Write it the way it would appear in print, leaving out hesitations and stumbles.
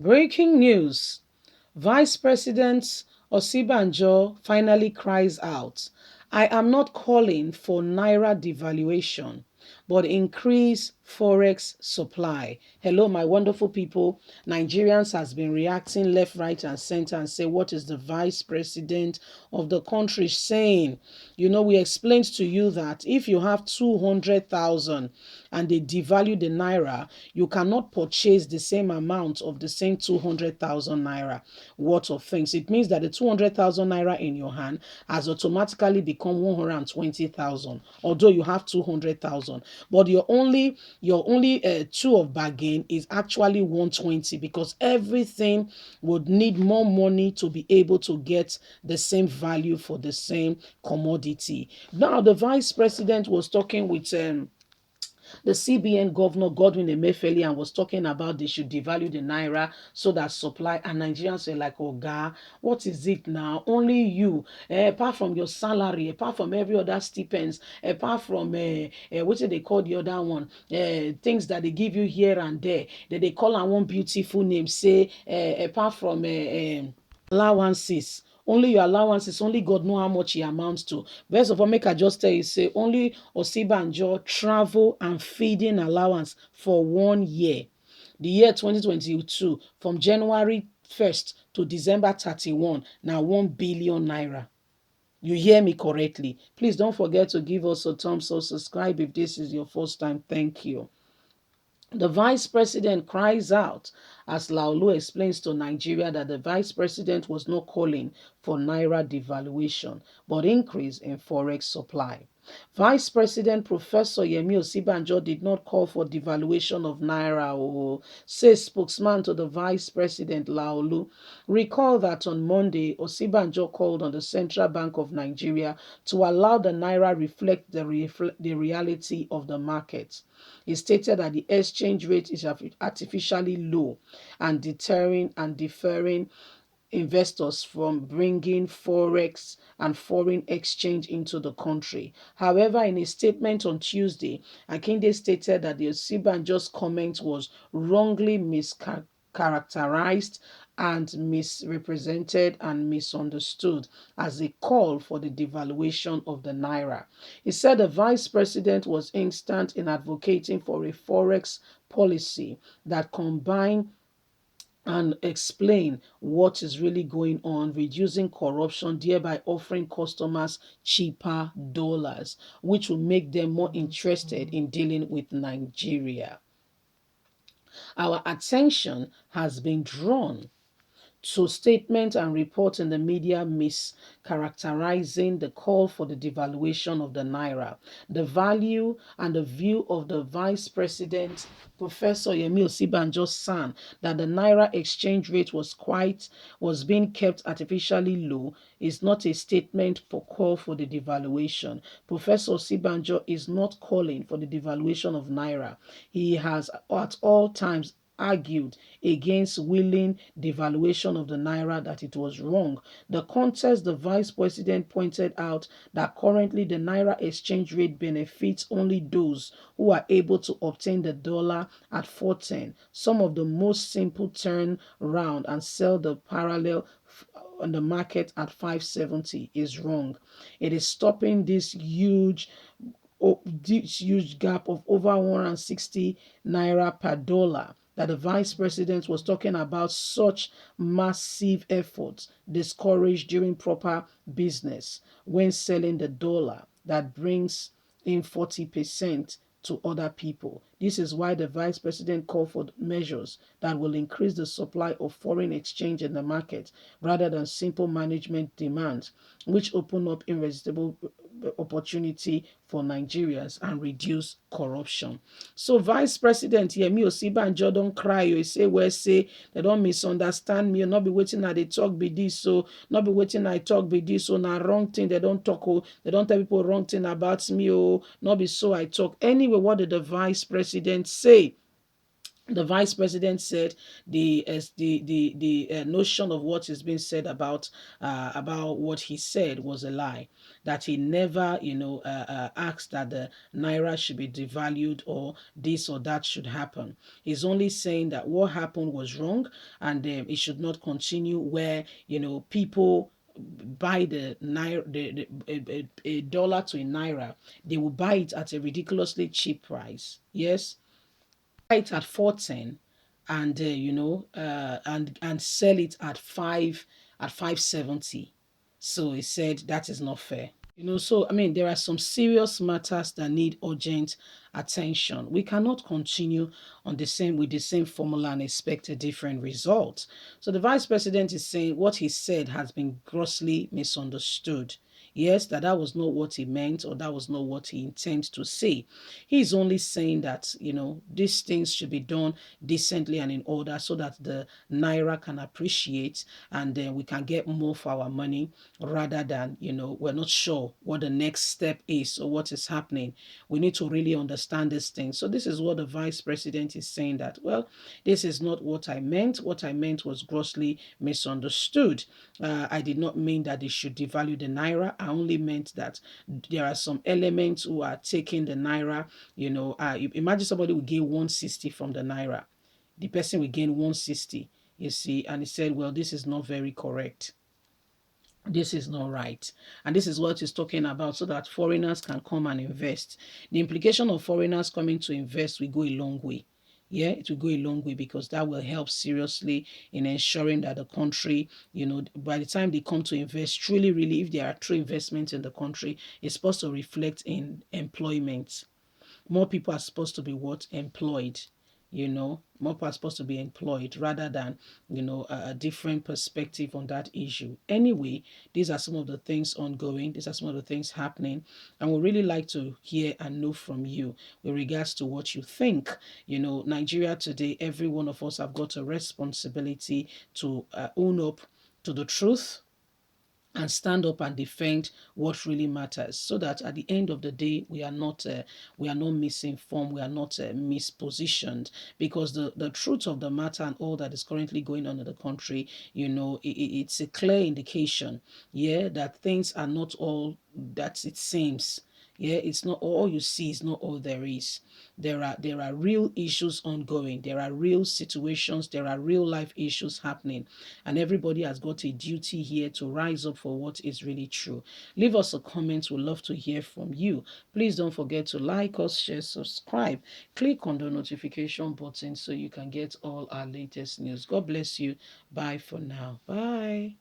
Breaking news. Vice President Osinbajo finally cries out, I am not calling for Naira devaluation, but increase forex supply. Hello, my wonderful people. Nigerians has been reacting left, right, and center and say, what is the Vice President of the country saying? We explained to you that if you have 200,000 and they devalue the Naira, you cannot purchase the same amount of the same 200,000 Naira worth of things. It means that the 200,000 Naira in your hand has automatically become 120,000, although you have 200,000. But your only two of bargain is actually 120, because everything would need more money to be able to get the same value for the same commodity. Now, the vice president was talking with the CBN governor Godwin Emefiele and was talking about they should devalue the naira so that supply, and Nigerians were like, oh God, what is it now? Only you, apart from your salary, apart from every other stipends, apart from what do they call the other one? Things that they give you here and there, that they call on one beautiful name, say apart from allowances. Only your allowances, only God know how much it amounts to. First of all, make I just tell you, say only Osinbajo travel and feeding allowance for 1 year. The year 2022, from January 1st to December 31, now 1 billion naira. You hear me correctly. Please don't forget to give us a thumbs up, subscribe if this is your first time. Thank you. The vice president cries out as Laolu explains to Nigeria that the vice president was not calling for naira devaluation, but increase in forex supply. Vice President Professor Yemi Osinbajo did not call for devaluation of naira, says spokesman to the Vice President Laolu. Recall that on Monday, Osinbajo called on the Central Bank of Nigeria to allow the naira reflect the reality of the market. He stated that the exchange rate is artificially low and deterring and deferring investors from bringing forex and foreign exchange into the country. However, in a statement on Tuesday, Akinde stated that the Osinbajo's comment was wrongly mischaracterized and misrepresented and misunderstood as a call for the devaluation of the naira. He said the vice president was instant in advocating for a forex policy that combined and explain what is really going on, reducing corruption, thereby offering customers cheaper dollars, which will make them more interested in dealing with Nigeria. Our attention has been drawn to statements and reports in the media mischaracterizing the call for the devaluation of the naira. The value and the view of the vice president, Professor Yemi Osinbajo's son, that the naira exchange rate was being kept artificially low is not a statement for call for the devaluation. Professor Osinbajo is not calling for the devaluation of naira. He has at all times argued against willing devaluation of the naira, that it was wrong. The context, the vice president pointed out that currently the naira exchange rate benefits only those who are able to obtain the dollar at 410. Some of the most simple turn round and sell the parallel on the market at 570 is wrong. It is stopping this huge gap of over 160 naira per dollar that the vice president was talking about. Such massive efforts discouraged during proper business when selling the dollar that brings in 40% to other people. This is why the vice president called for measures that will increase the supply of foreign exchange in the market rather than simple management demands, which open up irresistible opportunity for Nigerians and reduce corruption. So Vice President Yemi Osinbajo don cry. You say, well, say they don't misunderstand me, not be waiting at they talk be this, so not be waiting I talk be this, so now wrong thing they don't talk, oh, they don't tell people wrong thing about me, oh, not be so I talk. Anyway, what did the Vice President say? The vice president said the as the notion of what is being said about what he said was a lie, that he never asked that the naira should be devalued or this or that should happen. He's only saying that what happened was wrong, and it should not continue where people buy the naira, a dollar to a naira, they will buy it at a ridiculously cheap price. Yes, it at 410, and and sell it at 570. So he said that is not fair. So I mean, there are some serious matters that need urgent attention. We cannot continue on the same with the same formula and expect a different result. So the vice president is saying what he said has been grossly misunderstood. Yes, that was not what he meant, or that was not what he intends to say. He's only saying that these things should be done decently and in order, so that the naira can appreciate, and then we can get more for our money, rather than we're not sure what the next step is or what is happening. We need to really understand this thing. So this is what the vice president is saying, that, well, this is not what I meant. What I meant was grossly misunderstood. I did not mean that they should devalue the naira. I only meant that there are some elements who are taking the naira. Imagine somebody will gain 160 from the naira. The person will gain 160, you see, and he said, well, this is not very correct. This is not right. And this is what he's talking about, so that foreigners can come and invest. The implication of foreigners coming to invest will go a long way. Yeah, it will go a long way, because that will help seriously in ensuring that the country, by the time they come to invest, truly, really, if there are true investments in the country, it's supposed to reflect in employment. More people are supposed to be what? Employed. More people are supposed to be employed, rather than a different perspective on that issue. Anyway, these are some of the things ongoing, these are some of the things happening, and we really like to hear and know from you with regards to what you think. Nigeria today, every one of us have got a responsibility to own up to the truth and stand up and defend what really matters, so that at the end of the day we are not misinformed, we are not mispositioned, because the truth of the matter and all that is currently going on in the country, it's a clear indication, yeah, that things are not all that it seems. Yeah, it's not all you see, is not all there is. There are real issues ongoing, there are real situations, there are real life issues happening, and everybody has got a duty here to rise up for what is really true. Leave us a comment, we'd love to hear from you. Please don't forget to like us, share, subscribe, click on the notification button so you can get all our latest news. God bless you. Bye for now. Bye.